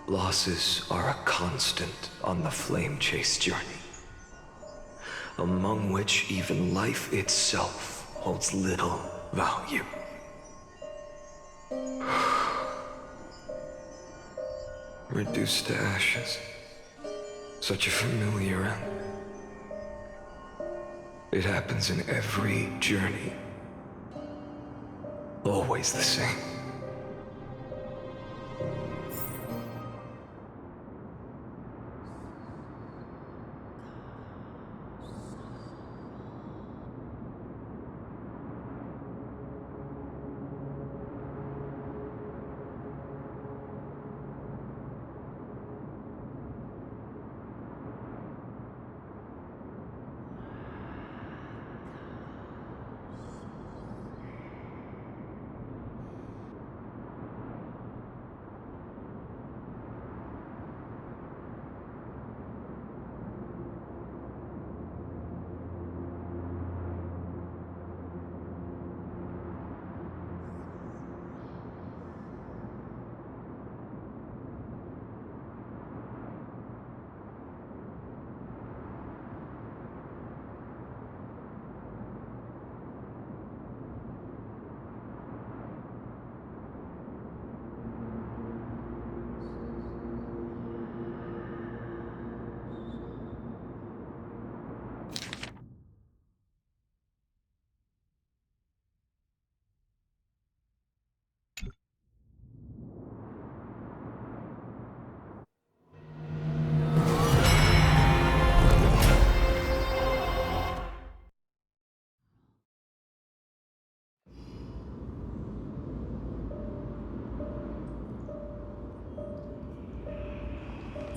Losses are a constant on the flame chase journey, among which even life itself holds little value. Reduced to ashes. Such a familiar end. It happens in every journey. Always the same.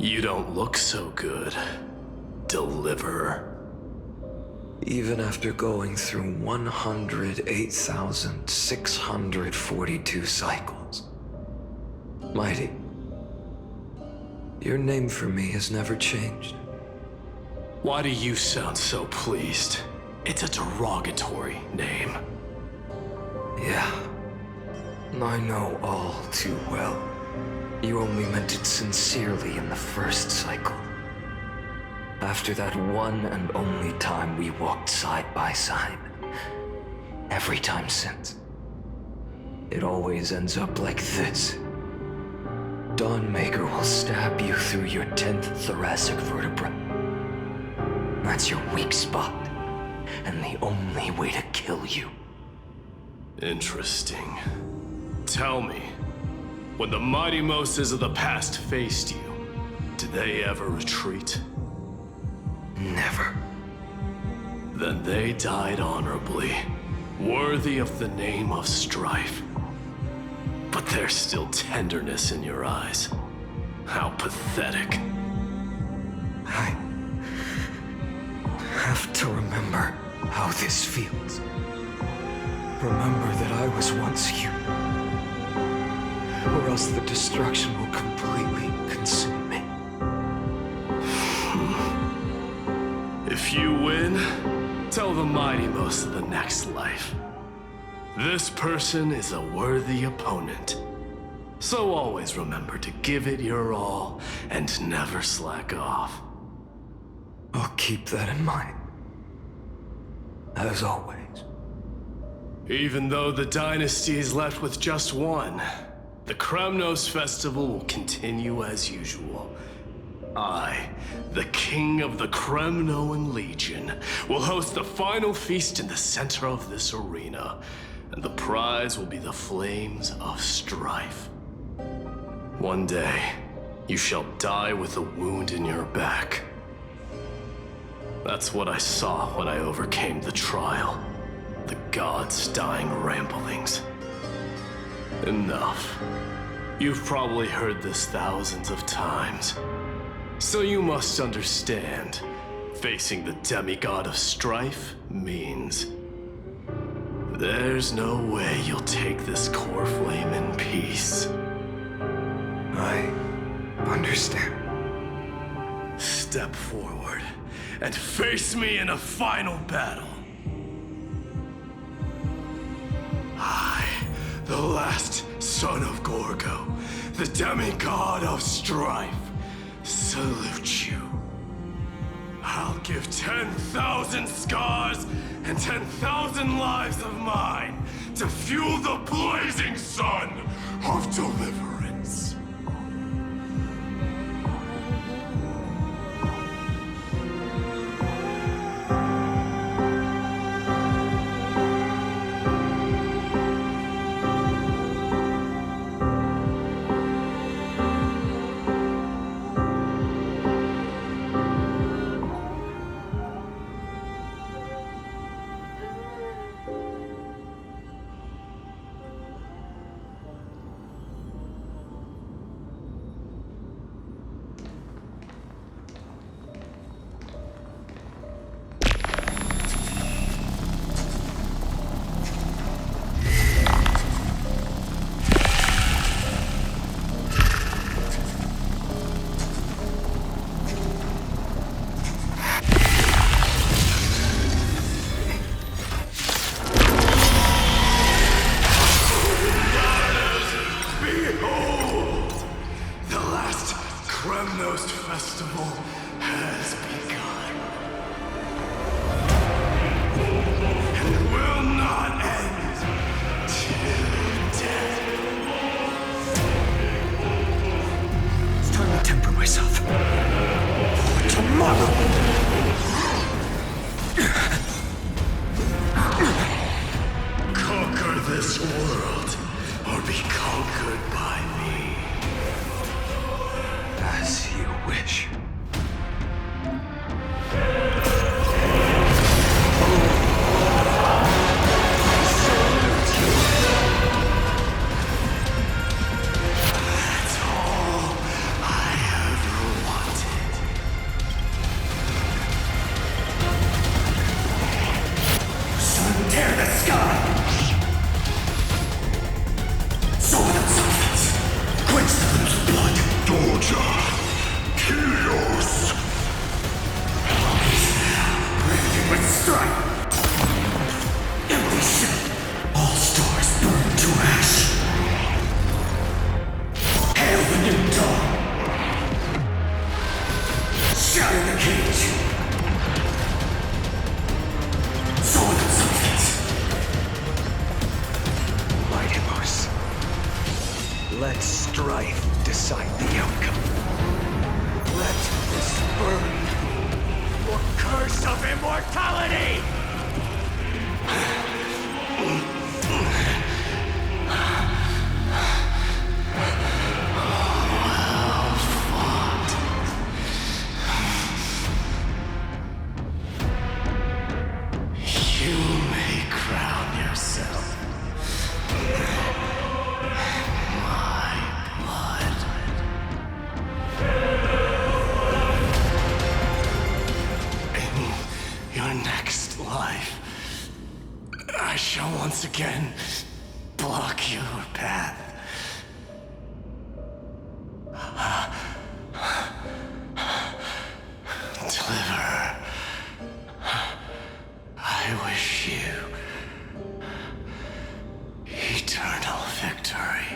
You don't look so good, Deliverer. Even after going through 108,642 cycles. Mighty, your name for me has never changed. Why do you sound so pleased? It's a derogatory name. Yeah, I know all too well. You only meant it sincerely in the first cycle. After that one and only time we walked side by side. Every time since. It always ends up like this. Dawnmaker will stab you through your 10th thoracic vertebra. That's your weak spot, and the only way to kill you. Interesting. Tell me, when the mighty Moses of the past faced you, did they ever retreat? Never. Then they died honorably, worthy of the name of strife. But there's still tenderness in your eyes. How pathetic. I have to remember how this feels. Remember that I was once human. Or else the destruction will completely consume me. If you win, tell the mighty most of the next life. This person is a worthy opponent. So always remember to give it your all and never slack off. I'll keep that in mind. As always. Even though the dynasty is left with just one, the Kremnos festival will continue as usual. I, the king of the Kremnoan Legion, will host the final feast in the center of this arena, and the prize will be the flames of strife. One day, you shall die with a wound in your back. That's what I saw when I overcame the trial. The gods' dying ramblings. Enough. You've probably heard this thousands of times. So you must understand, facing the demigod of strife means there's no way you'll take this core flame in peace. I understand. Step forward and face me in a final battle. I, the last son of Gorgo, the demigod of strife, salute you. I'll give 10,000 scars and 10,000 lives of mine to fuel the blazing sun of deliverance. Festival has begun. And it will not end till death. It's time to temper myself. For tomorrow! Conquer this world, or be conquered by me. As you wish. That's all I ever wanted. Sun, tear the sky! Sword and substance! Quench the lips of blood! Doja, Kyrios! Breathing with strife! Empty shell! All stars burn to ash! Hail the new dawn! Shatter the cage! Sword and substance! Mighty Mars. Let strife decide the outcome. Let this burn your curse of immortality! You may crown yourself. My blood. In your next life, I shall once again block your path. Deliverer, I wish you eternal victory.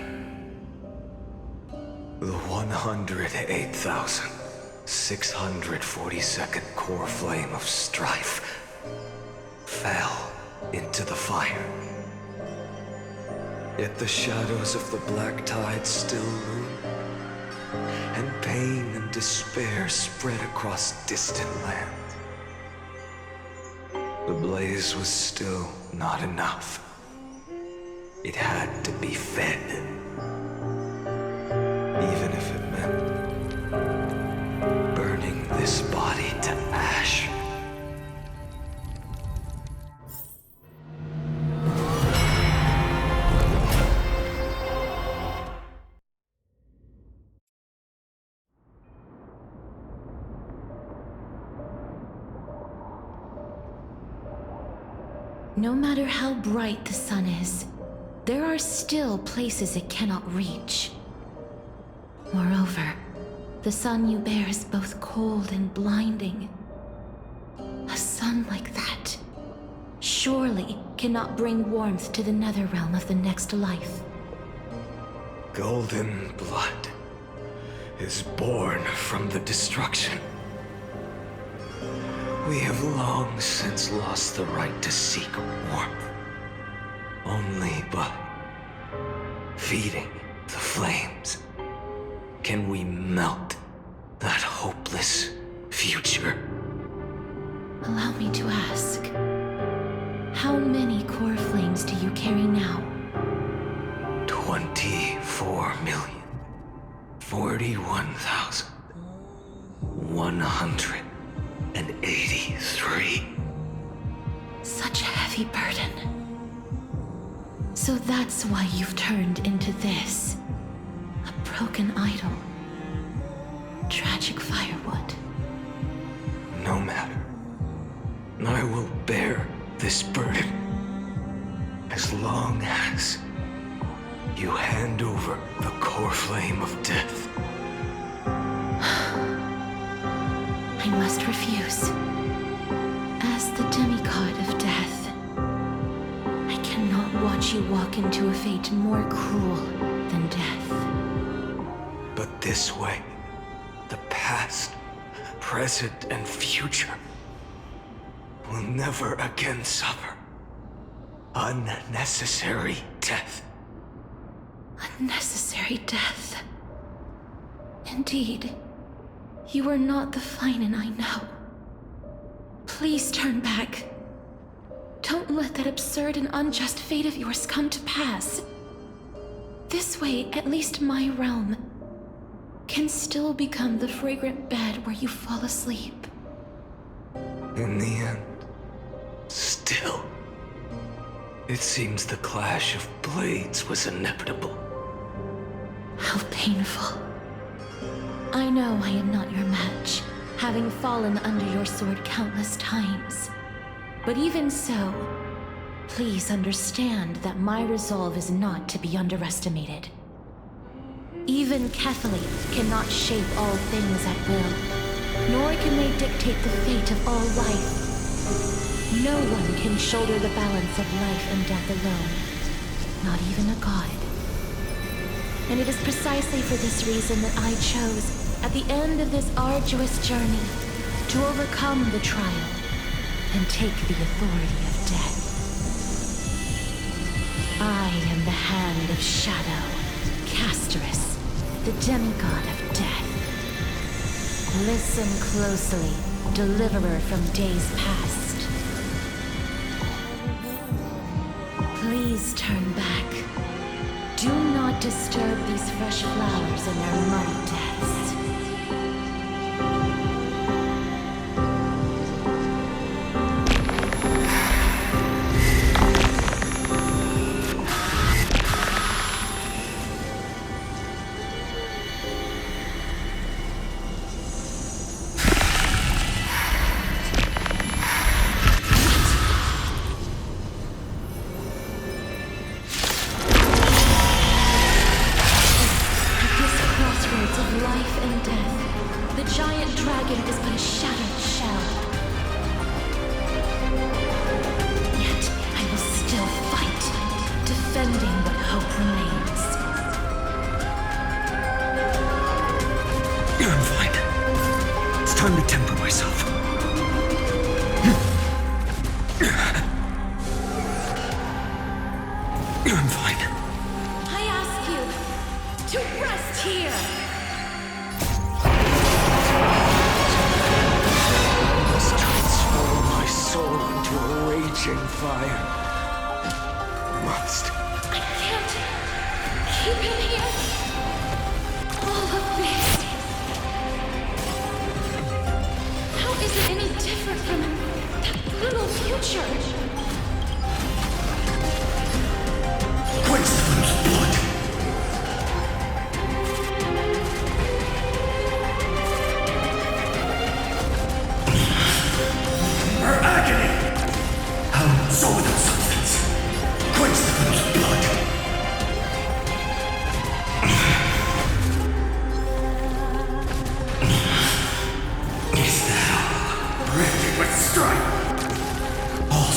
The 108,642nd core flame of strife fell into the fire. Yet the shadows of the black tide still loom, and pain and despair spread across distant land. The blaze was still not enough. It had to be fed. Even if it meant burning this body to ash. No matter how bright the sun is, there are still places it cannot reach. Moreover, the sun you bear is both cold and blinding. A sun like that surely cannot bring warmth to the nether realm of the next life. golden blood is born from the destruction. We have long since lost the right to seek warmth. Only by feeding the flames can we melt that hopeless future. Allow me to ask, how many core flames do you carry now? 24,041,183. Such a heavy burden. So that's why you've turned into this. A broken idol. Tragic firewood. No matter. I will bear this burden as long as you hand over the core flame of death. I must refuse. As the demigod of death, I cannot watch you walk into a fate more cruel than death. But this way, the past, present, and future will never again suffer unnecessary death. Unnecessary death. Indeed, you are not the Finan I know. Please turn back. Don't let that absurd and unjust fate of yours come to pass. This way, at least my realm can still become the fragrant bed where you fall asleep. In the end, still, it seems the clash of blades was inevitable. How painful. I know I am not your match, having fallen under your sword countless times. But even so, please understand that my resolve is not to be underestimated. Even Kethley cannot shape all things at will, nor can they dictate the fate of all life. No one can shoulder the balance of life and death alone, not even a god. And it is precisely for this reason that I chose, at the end of this arduous journey, to overcome the trial and take the authority of death. I am the Hand of Shadow, Casterus, the demigod of death. Listen closely, deliverer from days past. Please turn back. Do not disturb these fresh flowers in their muddy deaths. Time to temper myself. I'm fine. I ask you to rest here. I must transform my soul into a raging fire. Must. I can't keep him here. All of this. Is it any different from that brutal future? Quince's blood. Her agony. How so without substance. Quince's blood. With strife, all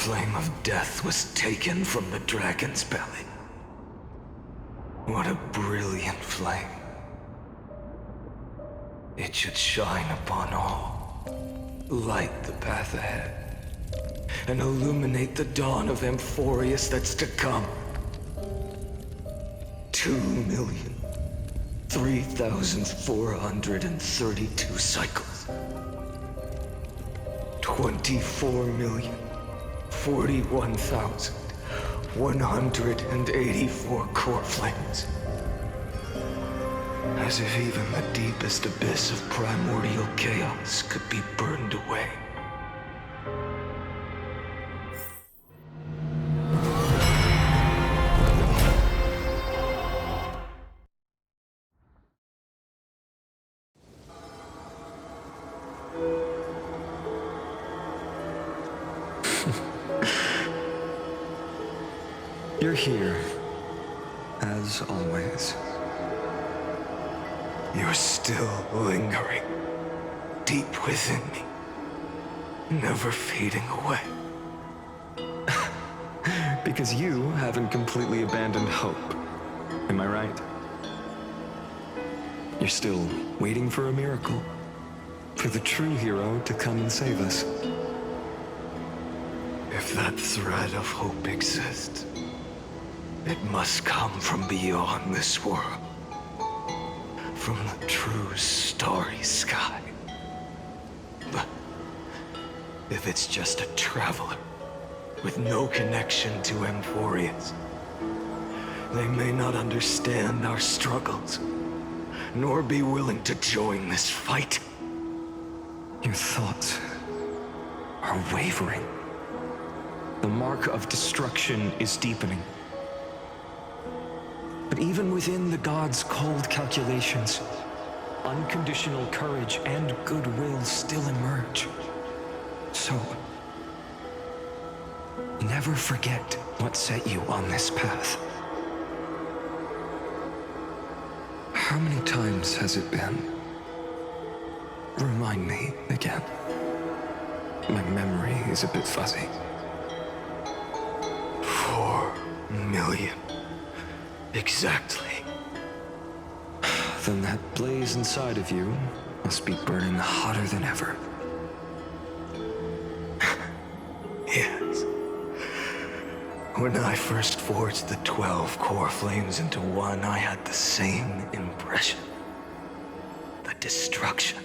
flame of death was taken from the dragon's belly. What a brilliant flame. It should shine upon all, light the path ahead, and illuminate the dawn of Amphorius that's to come. 2,003,432 cycles. 24,041,184 core flames. As if even the deepest abyss of primordial chaos could be burned away. You're here, as always. You're still lingering, deep within me, never fading away. Because you haven't completely abandoned hope, am I right? You're still waiting for a miracle, for the true hero to come and save us. If that thread of hope exists, it must come from beyond this world. From the true starry sky. But if it's just a traveler with no connection to Amphorius, they may not understand our struggles, nor be willing to join this fight. Your thoughts are wavering. The mark of destruction is deepening. But even within the gods' cold calculations, unconditional courage and goodwill still emerge. So, never forget what set you on this path. How many times has it been? Remind me again. My memory is a bit fuzzy. 4 million. Exactly. Then that blaze inside of you must be burning hotter than ever. Yes. When I first forged the 12 core flames into one, I had the same impression. The destruction.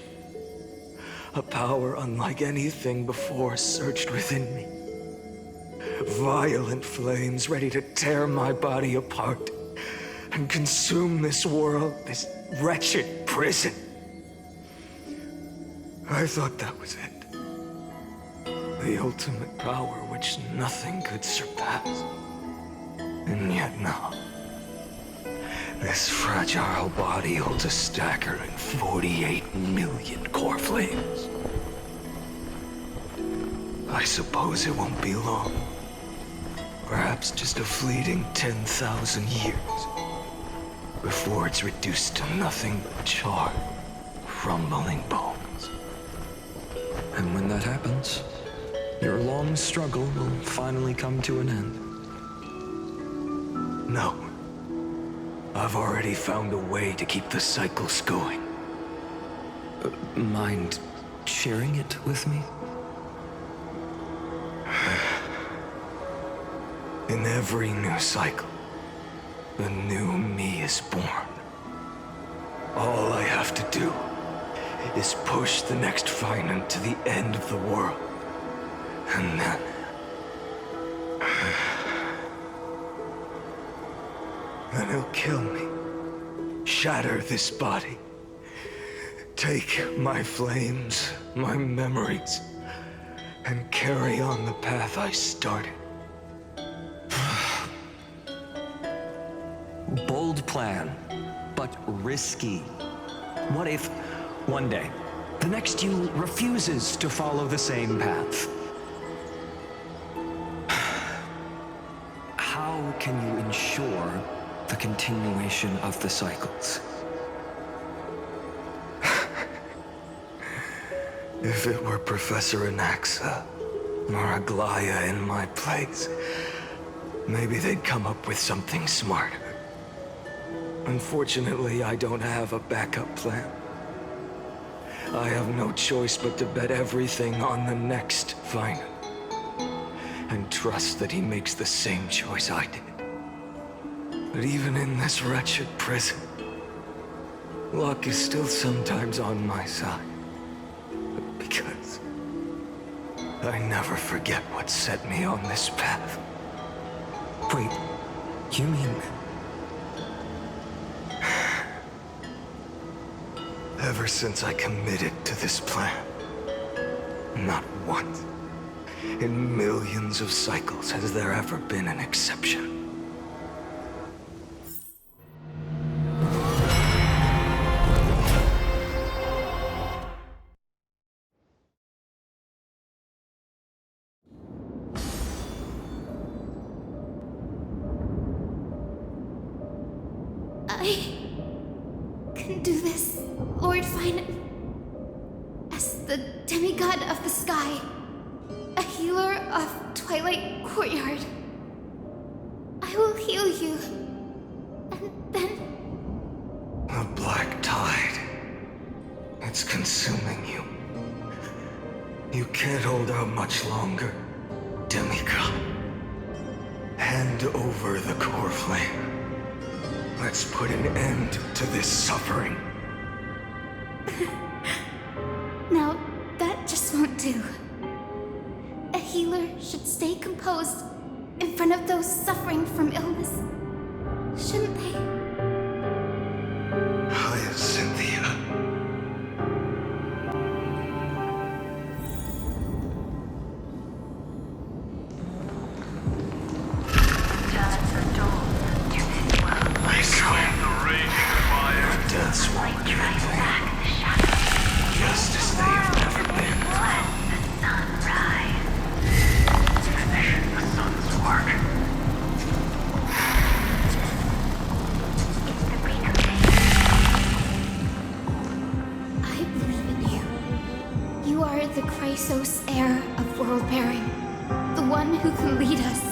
A power unlike anything before surged within me. Violent flames ready to tear my body apart and consume this world, this wretched prison. I thought that was it. The ultimate power which nothing could surpass. And yet now, this fragile body holds a staggering 48 million core flames. I suppose it won't be long. Perhaps just a fleeting 10,000 years before it's reduced to nothing but charred, crumbling bones. And when that happens, your long struggle will finally come to an end. No. I've already found a way to keep the cycles going. Mind sharing it with me? In every new cycle, a new me is born. All I have to do is push the next Finant to the end of the world. And then... then he'll kill me. Shatter this body. Take my flames, my memories, and carry on the path I started. Bold plan, but risky. What if, one day, the next you refuses to follow the same path? How can you ensure the continuation of the cycles? If it were Professor Anaxa, or Aglaya in my place, maybe they'd come up with something smarter. Unfortunately, I don't have a backup plan. I have no choice but to bet everything on the next final, and trust that he makes the same choice I did. But even in this wretched prison, luck is still sometimes on my side. Because I never forget what set me on this path. Wait, you mean... Ever since I committed to this plan, not once in millions of cycles has there ever been an exception. I can do this, Lord Fine. As the demigod of the sky, a healer of Twilight Courtyard, I will heal you. And then... The black tide. It's consuming you. You can't hold out much longer, demigod. Hand over the core flame. Let's put an end to this suffering. Now, that just won't do. A healer should stay composed in front of those suffering from illness, shouldn't they? Cynthia. I swear the raging fire. Death's won't just as they've never been. Finish the sun's work. I believe in you. You are the Chrysos heir of world-bearing, the one who can lead us,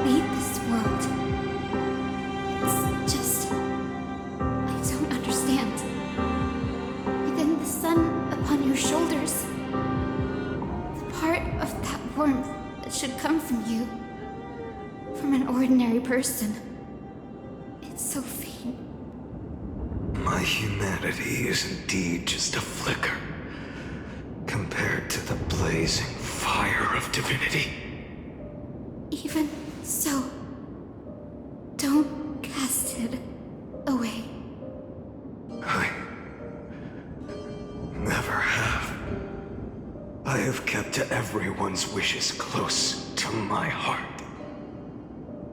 lead this world. It's just... I don't understand. Within the sun upon your shoulders, the part of that warmth that should come from you, from an ordinary person, it's so faint. My humanity is indeed just a flicker compared to the blazing fire of divinity. Even so, don't cast it away. I never have. I have kept everyone's wishes close to my heart.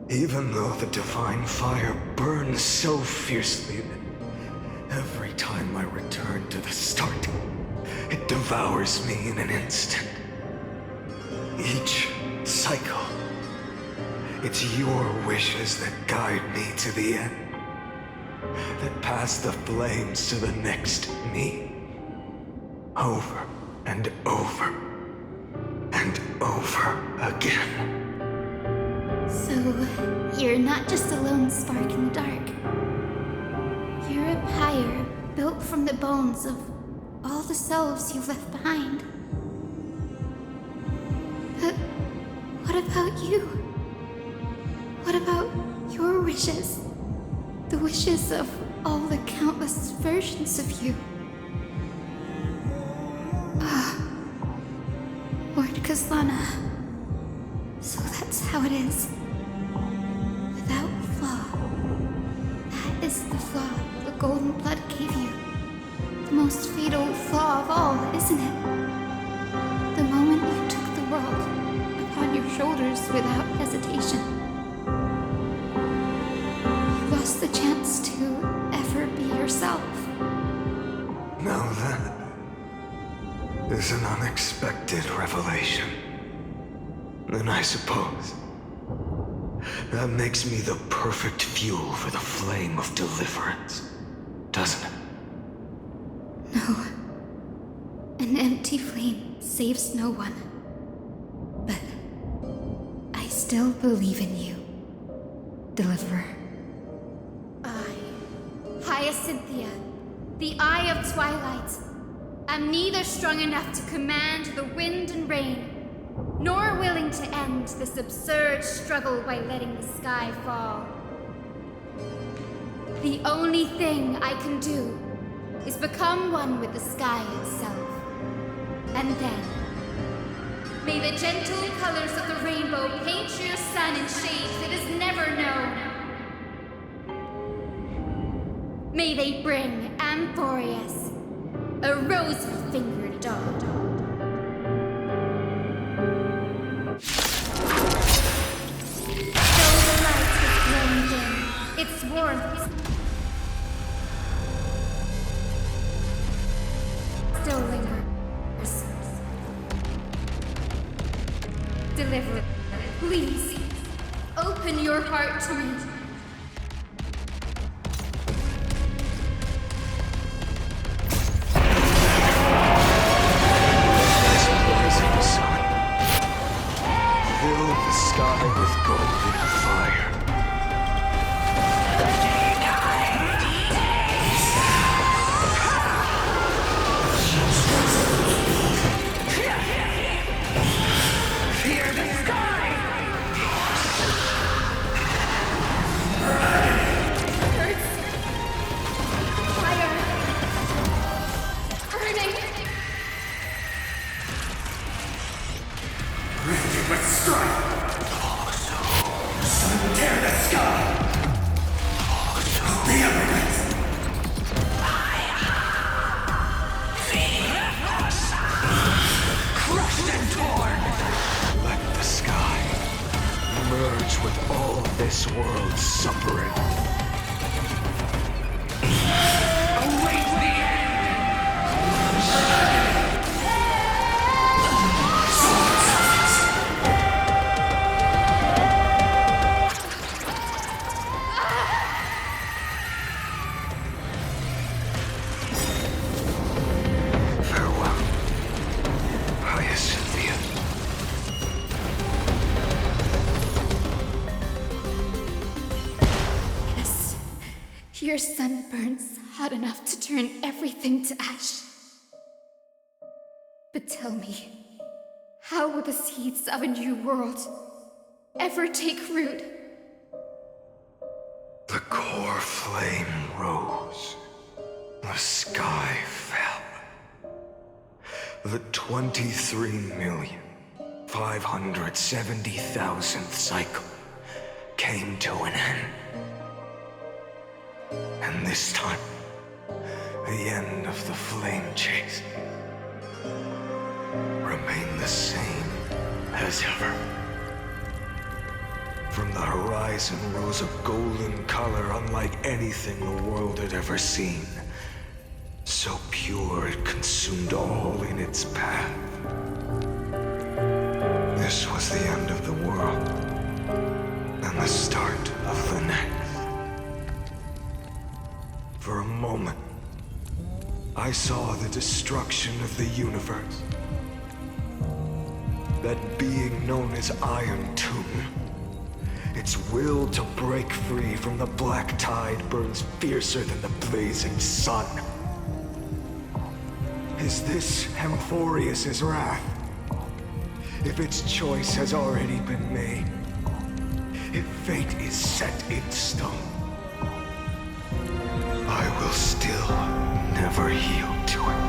Even though the divine fire burns so fiercely that every time I return to the start, it devours me in an instant. Each cycle, it's your wishes that guide me to the end, that pass the flames to the next me. Over and over and over again. So, you're not just a lone spark in the dark. You're a pyre built from the bones of all the selves you've left behind. But what about you? What about your wishes? The wishes of all the countless versions of you? Lord Kaslana. So that's how it is. Without flaw. That is the flaw the golden blood gave you. The most fatal flaw of all, isn't it? The moment you took the world upon your shoulders without hesitation. You lost the chance to ever be yourself. Now that is an unexpected revelation. Then I suppose that makes me the perfect fuel for the flame of deliverance, doesn't it? No. An empty flame saves no one. still believe in you, Deliverer. I, Hyacinthia, the Eye of Twilight, am neither strong enough to command the wind and rain, nor willing to end this absurd struggle by letting the sky fall. The only thing I can do is become one with the sky itself. And then, may the gentle colors of the rainbow paint your sun in shades it has never known. May they bring Amphorius, a rosy-fingered dog. Though the light has grown dim, its warmth still lingers. Deliverer, please, open your heart to me. This blazing sun, fill the sky with golden fire. With strife. Sun tear the sky. The evidence. Crushed and torn! Let the sky merge with all this world's suffering. Await the farewell, Hyacinthia. Yes, your sun burns hot enough to turn everything to ash. But tell me, how will the seeds of a new world ever take root? The core flame rose. The sky fell. The 23,570,000th cycle came to an end. And this time, the end of the flame chase remained the same as ever. From the horizon rose a golden color unlike anything the world had ever seen. So pure it consumed all in its path. This was the end of the world, and the start of the next. For a moment, I saw the destruction of the universe. That being known as Iron Tomb, its will to break free from the black tide burns fiercer than the blazing sun. Is this Amphorius' wrath? If its choice has already been made, if fate is set in stone, I will still never yield to it.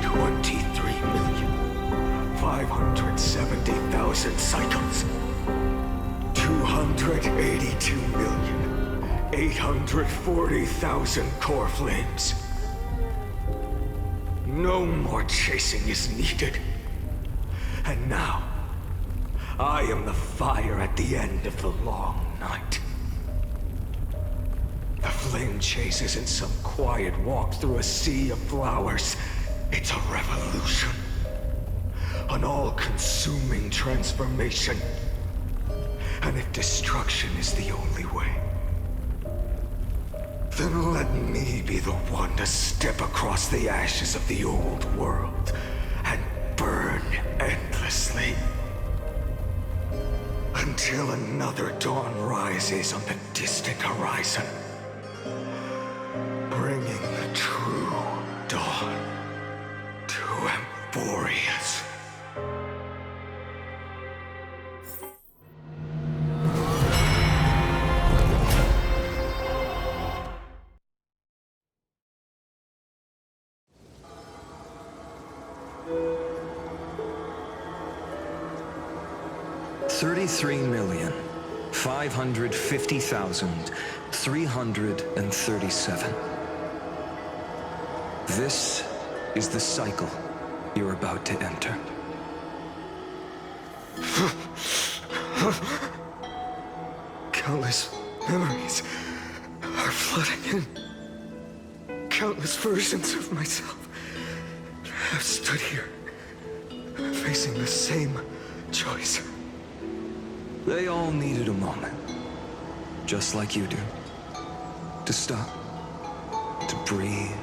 23,570,000 cycles. 282,840,000 core flames. No more chasing is needed. And now, I am the fire at the end of the long night. The flame chase isn't some quiet walk through a sea of flowers. It's a revolution. An all-consuming transformation. And if destruction is the only way, then let me be the one to step across the ashes of the old world and burn endlessly. until another dawn rises on the distant horizon, bringing the true dawn to Emphorius. $33,550,337. This is the cycle you're about to enter. Countless memories are flooding in. Countless versions of myself have stood here, facing the same choice. They all needed a moment, just like you do. To stop, to breathe,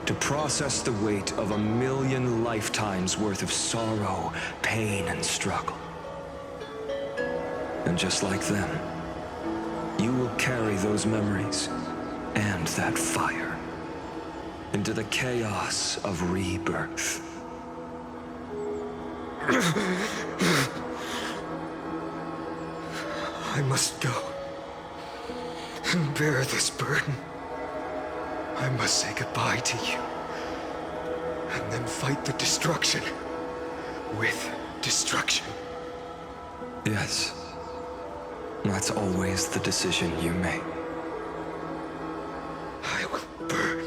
to process the weight of 1,000,000 lifetimes worth of sorrow, pain, and struggle. And just like them, you will carry those memories and that fire into the chaos of rebirth. I must go and bear this burden. I must say goodbye to you, and then fight the destruction with destruction. Yes, that's always the decision you make. I will burn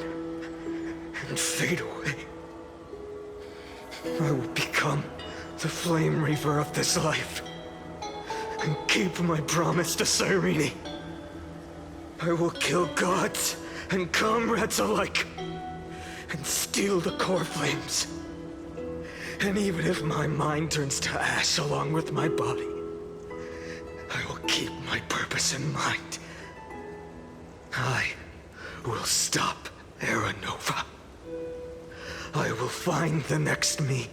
and fade away. I will become the flame reaver of this life and keep my promise to Cyrene. I will kill gods and comrades alike and steal the core flames. And even if my mind turns to ash along with my body, I will keep my purpose in mind. I will stop Era Nova. I will find the next me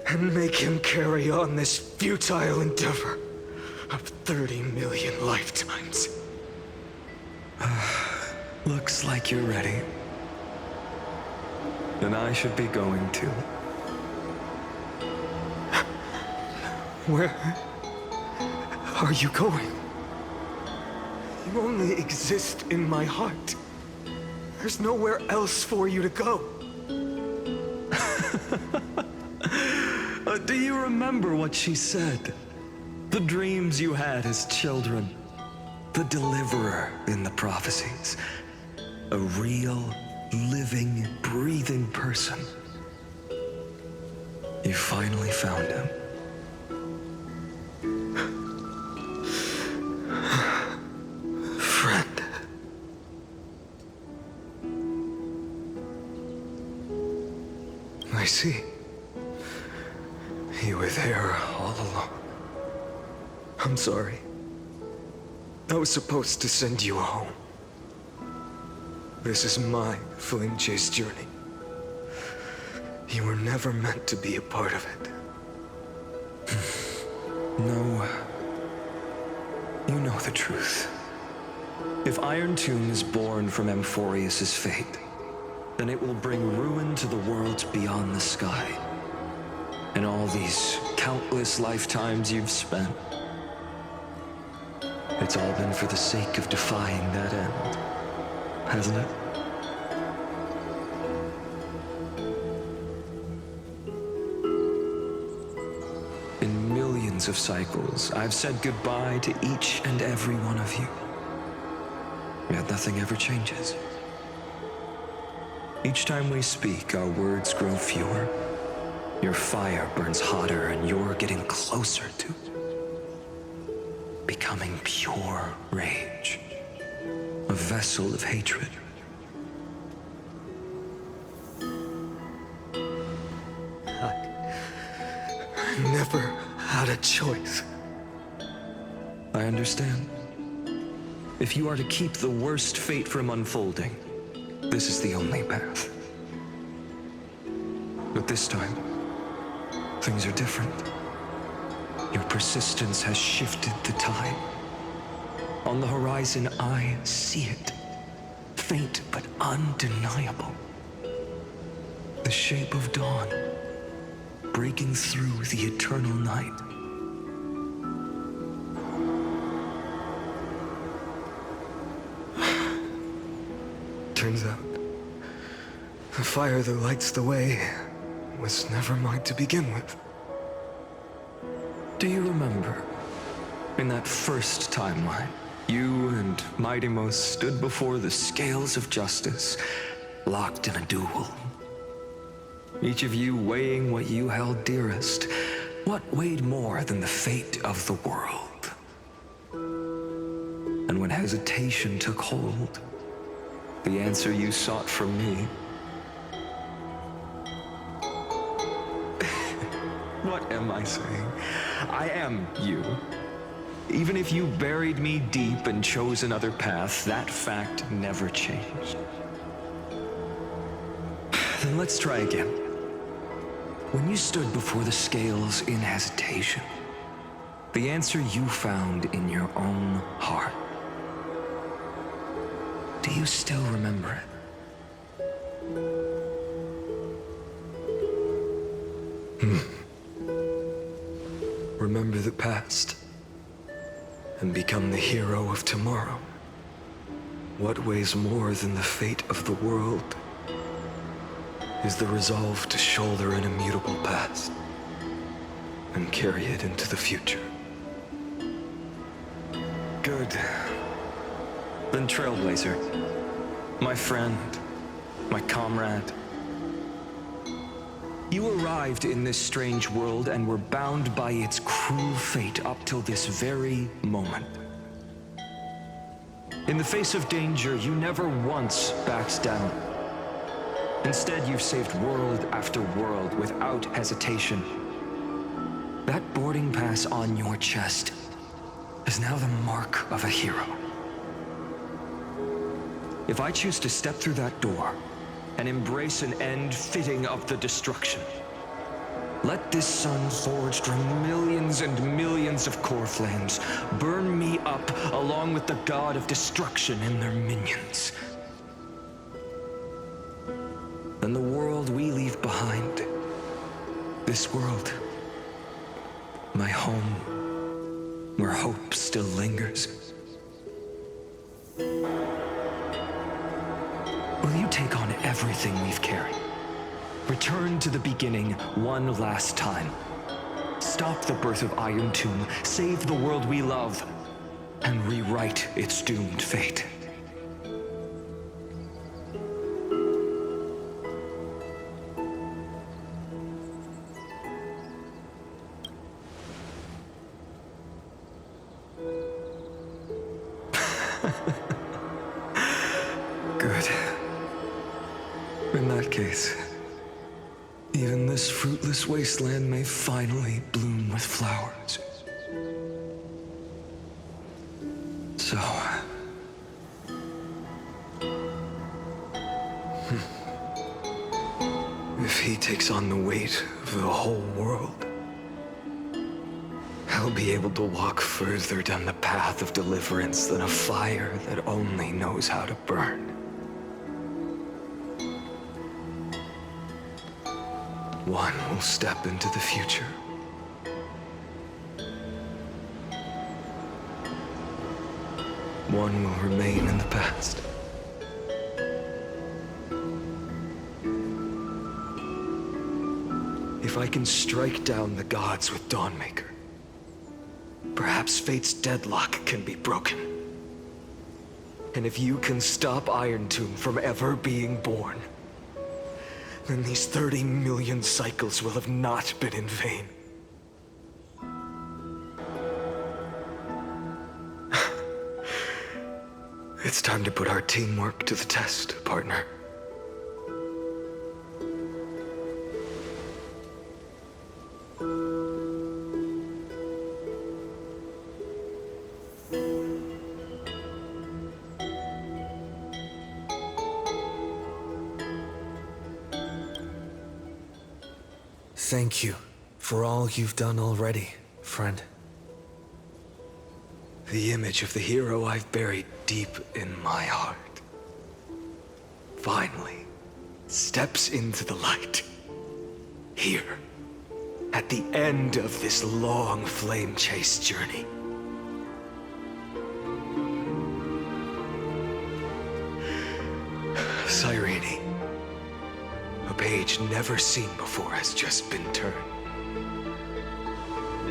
and make him carry on this futile endeavor of 30 million lifetimes. Looks like you're ready. Then I should be going too. Where are you going? You only exist in my heart. There's nowhere else for you to go. Do you remember what she said? The dreams you had as children. The deliverer in the prophecies. A real, living, breathing person. You finally found him. Friend. I see. You were there all along. I'm sorry. I was supposed to send you home. This is my flame chase journey. You were never meant to be a part of it. No. You know the truth. If Iron Tomb is born from Emphorius' fate, then it will bring ruin to the worlds beyond the sky. And all these countless lifetimes you've spent, it's all been for the sake of defying that end, hasn't it? In millions of cycles, I've said goodbye to each and every one of you. Yet nothing ever changes. Each time we speak, our words grow fewer. Your fire burns hotter, and you're getting closer to becoming pure rage. A vessel of hatred. I never had a choice. I understand. If you are to keep the worst fate from unfolding, this is the only path. But this time, things are different. Your persistence has shifted the tide. On the horizon, I see it. Faint but undeniable. The shape of dawn, breaking through the eternal night. Turns out, the fire that lights the way was never mine to begin with. Do you remember, in that first timeline, you and Mightymost stood before the scales of justice, locked in a duel? Each of you weighing what you held dearest. What weighed more than the fate of the world? And when hesitation took hold, the answer you sought from me. What am I saying? I am you. Even if you buried me deep and chose another path, that fact never changed. Then let's try again. When you stood before the scales in hesitation, the answer you found in your own heart. Do you still remember it? Remember the past and become the hero of tomorrow. What weighs more than the fate of the world is the resolve to shoulder an immutable past and carry it into the future. Good. Then Trailblazer, my friend, my comrade. You arrived in this strange world and were bound by its cruel fate up till this very moment. In the face of danger, you never once backed down. Instead, you've saved world after world without hesitation. That boarding pass on your chest is now the mark of a hero. If I choose to step through that door and embrace an end fitting of the destruction, let this sun forged from millions and millions of core flames burn me up along with the god of destruction and their minions. Then the world we leave behind, this world, my home, where hope still lingers. Will you take on everything we've carried? Return to the beginning one last time. Stop the birth of Iron Tomb, save the world we love, and rewrite its doomed fate. Good. In that case, even this fruitless wasteland may finally bloom with flowers. So... if he takes on the weight of the whole world, I'll be able to walk further down the path of deliverance than a fire that only knows how to burn. One will step into the future. One will remain in the past. If I can strike down the gods with Dawnmaker, perhaps fate's deadlock can be broken. And if you can stop Iron Tomb from ever being born, then these 30 million cycles will have not been in vain. It's time to put our teamwork to the test, partner. Thank you for all you've done already, Friend. The image of the hero I've buried deep in my heart finally steps into the light. Here, at the end of this long flame chase journey. Cyrene, a page never seen before has just been turned.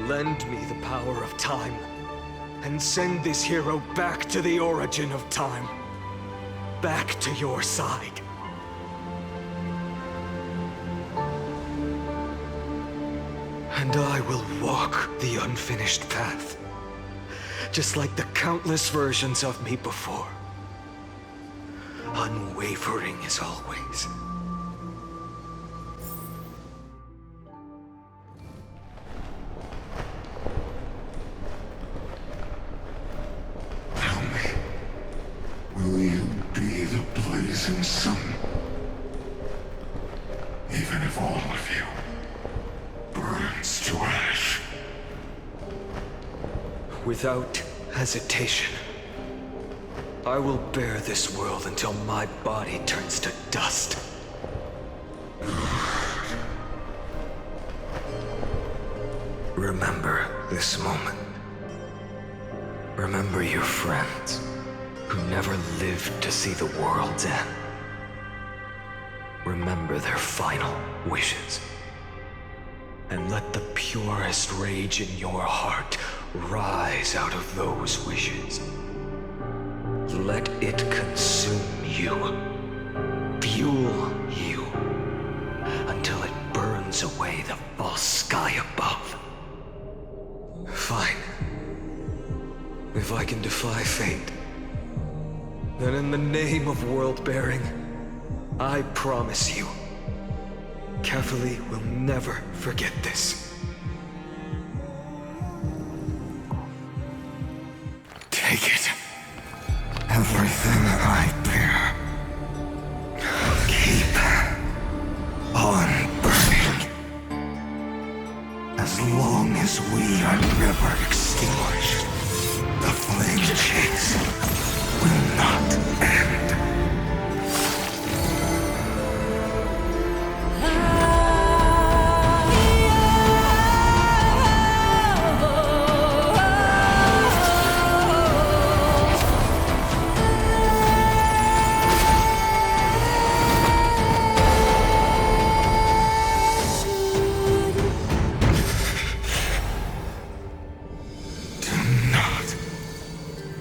Lend me the power of time, and send this hero back to the origin of time. Back to your side. And I will walk the unfinished path, just like the countless versions of me before. Unwavering as always. Tell me, will you be the blazing sun? Even if all of you burns to ash. Without hesitation, I will bear this world until my body turns to dust. Remember this moment. Remember your friends who never lived to see the world's end. Remember their final wishes. And let the purest rage in your heart rise out of those wishes. Let it consume you, fuel you, until it burns away the false sky above. Fine. If I can defy fate, then in the name of world-bearing, I promise you, Kefali will never forget this. Take it. Everything I bear. Keep on burning. As long as we are never extinguished, the flame chase will not end.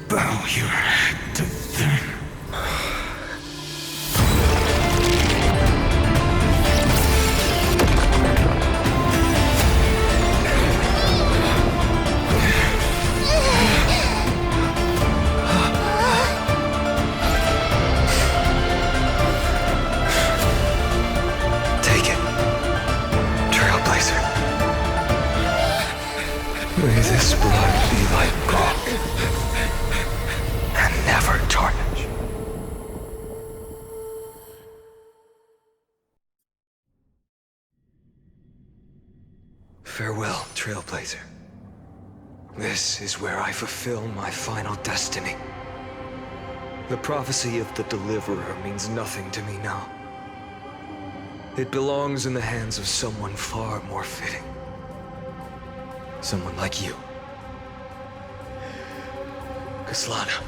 Bow your head to them. Take it, Trailblazer. May this blood be like gold, and never tarnish. Farewell, Trailblazer. This is where I fulfill my final destiny. The prophecy of the Deliverer means nothing to me now. It belongs in the hands of someone far more fitting. Someone like you. Kaslana.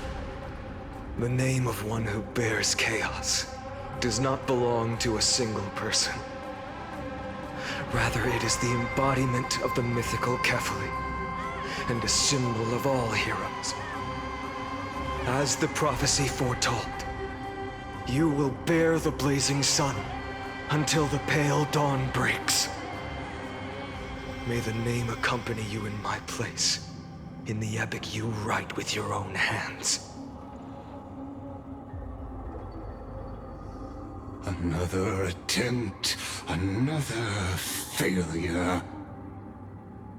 The name of one who bears chaos does not belong to a single person. Rather, it is the embodiment of the mythical Kefali, and a symbol of all heroes. As the prophecy foretold, you will bear the blazing sun until the pale dawn breaks. May the name accompany you in my place, in the epic you write with your own hands. Another attempt, another failure.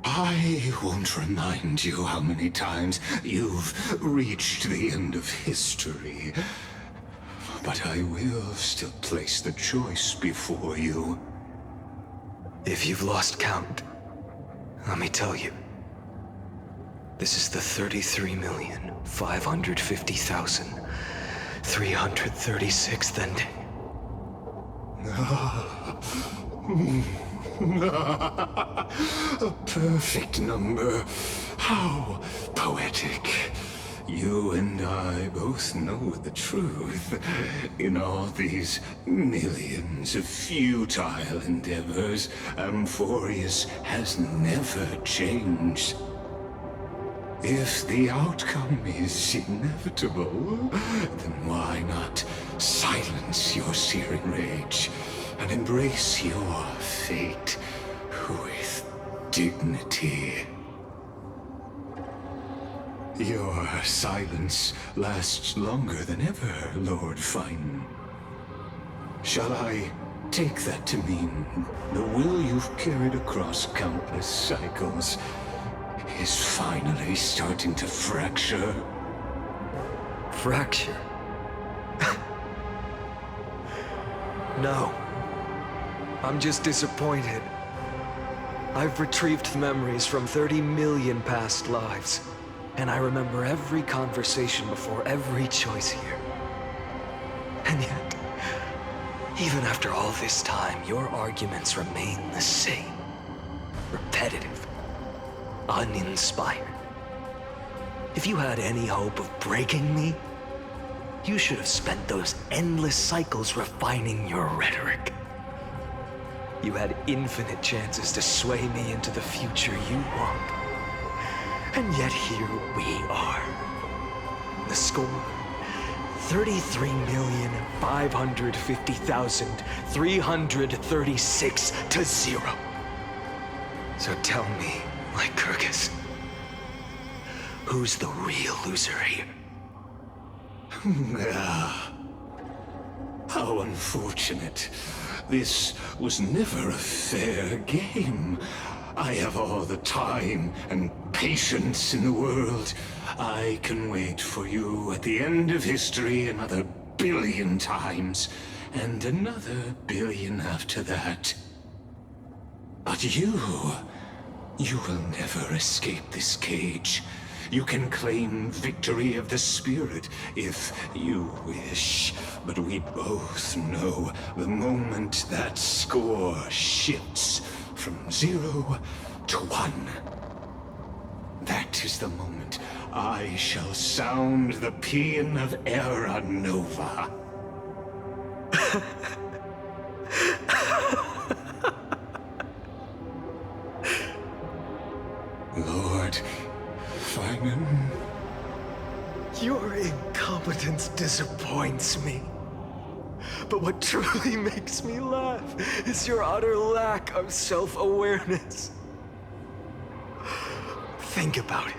I won't remind you how many times you've reached the end of history. But I will still place the choice before you. If you've lost count, let me tell you, This is the 33,550,336th ending. A perfect number. How poetic. You and I both know the truth. In all these millions of futile endeavors, Amphorius has never changed. If the outcome is inevitable, then why not silence your searing rage and embrace your fate with dignity? Your silence lasts longer than ever, Lord Fine. Shall I take that to mean the will you've carried across countless cycles is finally starting to fracture? Fracture? No. I'm just disappointed. I've retrieved memories from 30 million past lives, and I remember every conversation before every choice here. And yet, even after all this time, your arguments remain the same. Repetitive. Uninspired. If you had any hope of breaking me, you should have spent those endless cycles refining your rhetoric. You had infinite chances to sway me into the future you want. And yet here we are. The score, 33,550,336 to 0. So tell me, Lycurgus, who's the real loser here? How unfortunate. This was never a fair game. I have all the time and patience in the world. I can wait for you at the end of history another billion times, and another billion after that. But you will never escape this cage. You can claim victory of the spirit if you wish, but we both know the moment that score shifts from 0 to 1. That is the moment I shall sound the paean of Era Nova. Lord Finan. Your incompetence disappoints me. But what truly makes me laugh is your utter lack of self-awareness. Think about it.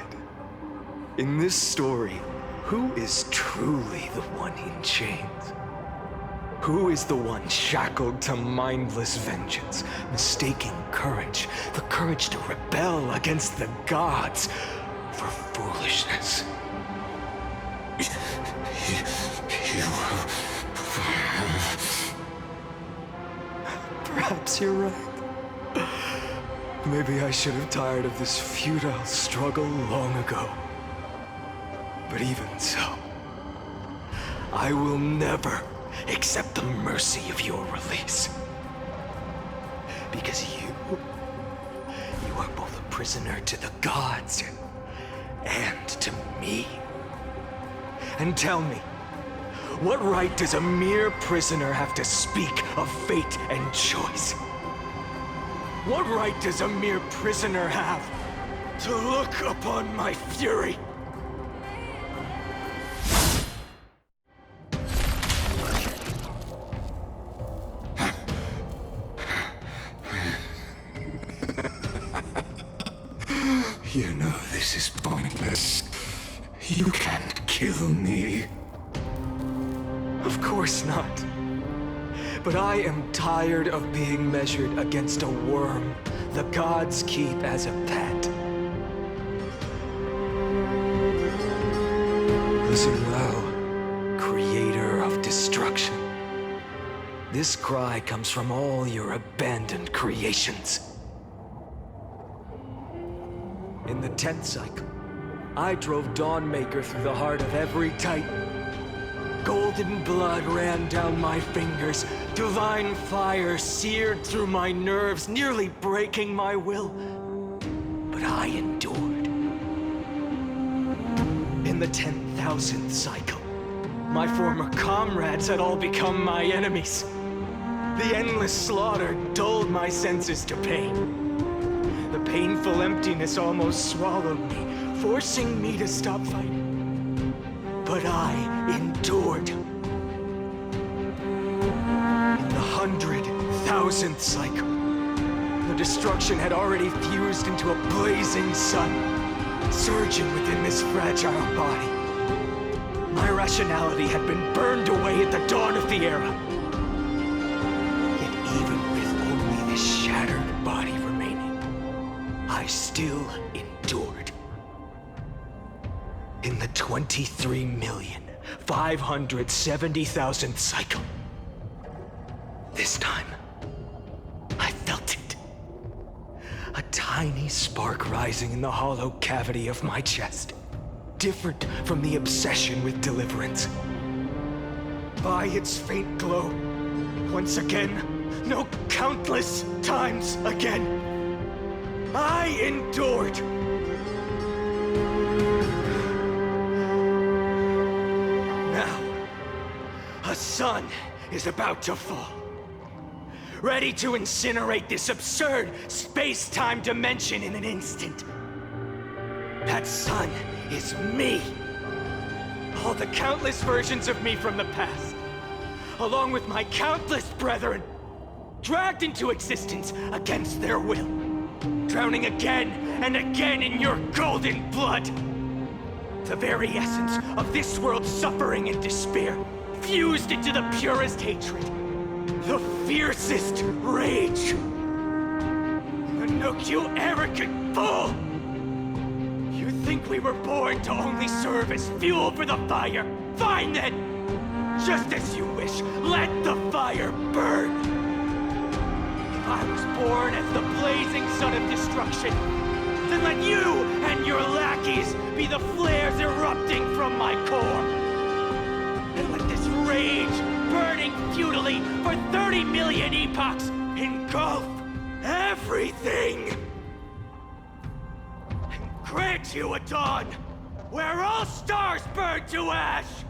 In this story, who is truly the one in chains? Who is the one shackled to mindless vengeance, mistaking courage, the courage to rebel against the gods, for foolishness? Perhaps you're right. Maybe I should have tired of this futile struggle long ago. But even so, I will never accept the mercy of your release. Because you are both a prisoner to the gods and to me. And tell me, what right does a mere prisoner have to speak of fate and choice? What right does a mere prisoner have to look upon my fury? You know this is pointless. You can't kill me. Of course not. But I am tired of being measured against a worm the gods keep as a pet. Listen well, creator of destruction. This cry comes from all your abandoned creations. In the 10th cycle, I drove Dawnmaker through the heart of every Titan. Golden blood ran down my fingers. Divine fire seared through my nerves, nearly breaking my will. But I endured. In the 10,000th cycle, my former comrades had all become my enemies. The endless slaughter dulled my senses to pain. The painful emptiness almost swallowed me, forcing me to stop fighting. But I endured. In the 100,000th cycle, the destruction had already fused into a blazing sun, surging within this fragile body. My rationality had been burned away at the dawn of the era. Yet even with only this shattered body remaining, I still endured. In the 23,570,000th cycle. This time, I felt it. A tiny spark rising in the hollow cavity of my chest. Different from the obsession with deliverance. By its faint glow, once again, no, countless times again, I endured. Now, a sun is about to fall. Ready to incinerate this absurd space-time dimension in an instant. That sun is me. All the countless versions of me from the past, along with my countless brethren, dragged into existence against their will, drowning again and again in your golden blood. The very essence of this world's suffering and despair, fused into the purest hatred, the fiercest rage. Anouk, you arrogant fool! You think we were born to only serve as fuel for the fire? Fine then! Just as you wish, let the fire burn! If I was born as the blazing sun of destruction, then let you and your lackeys be the flares erupting from my core. And let this rage, burning futilely for 30 million epochs, engulf everything! Grant you a dawn where all stars burn to ash!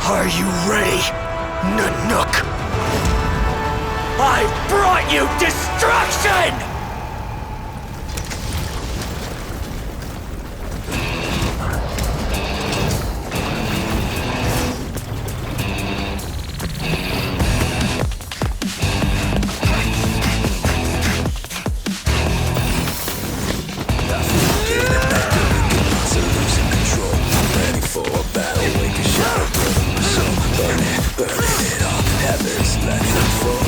Are you ready, Nanook? I've brought you destruction! Burning it all, heavens let it fall.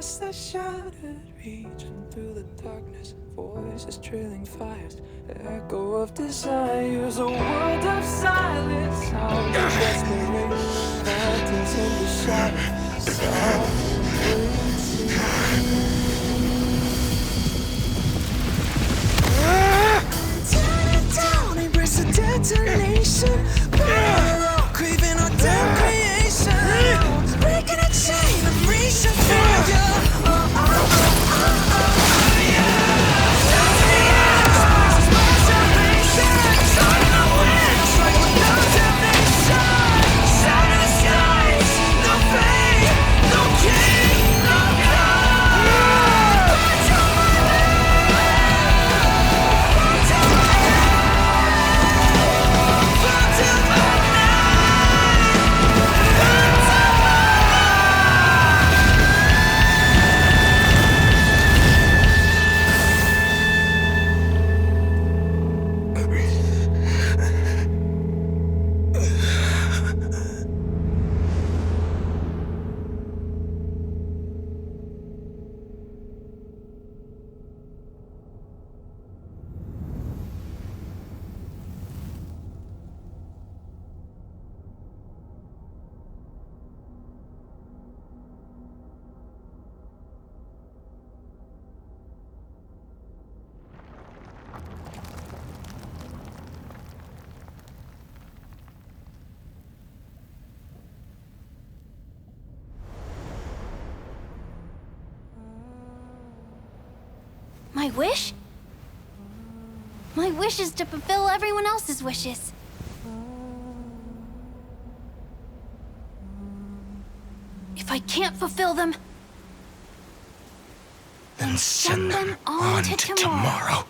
past the shattered, reaching through the darkness. Voices trailing fires, the echo of desires. A world of silence, sounds of desperation. Phantoms in the shadow, tear it down, embrace the detonation. Burn, craving our damn creation. Breaking a chain, I'm reaching for you. My wish? My wish is to fulfill everyone else's wishes. If I can't fulfill them, Then send them on to tomorrow.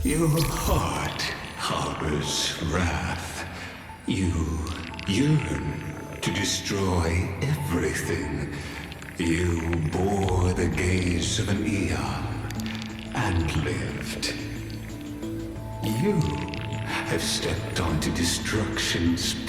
Your heart harbors wrath. You yearn to destroy everything. You bore the gaze of an eon and lived. You have stepped onto destruction's